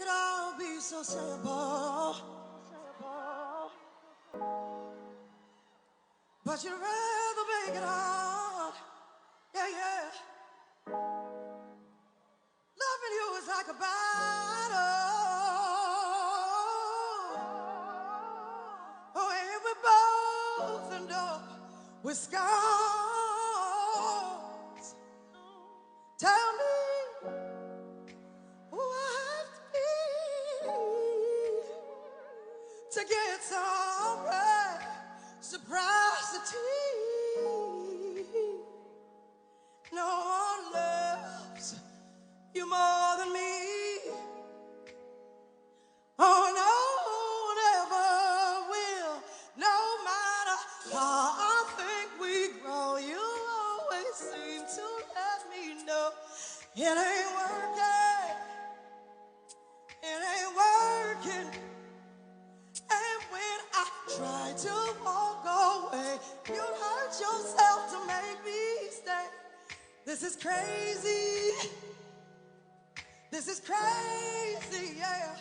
could all be so simple, but you'd rather make it hard. Yeah, yeah. Loving you is like a battle. Oh, and we both end up with scars. Tell me who I have to be to get some reciprocity. No one loves you more than me. Oh, no one ever will. No matter how I think we grow, you always seem to let me know it ain't working. It ain't working. And when I try to walk away, you hurt yourself to make me stay. This is crazy. This is crazy, yeah.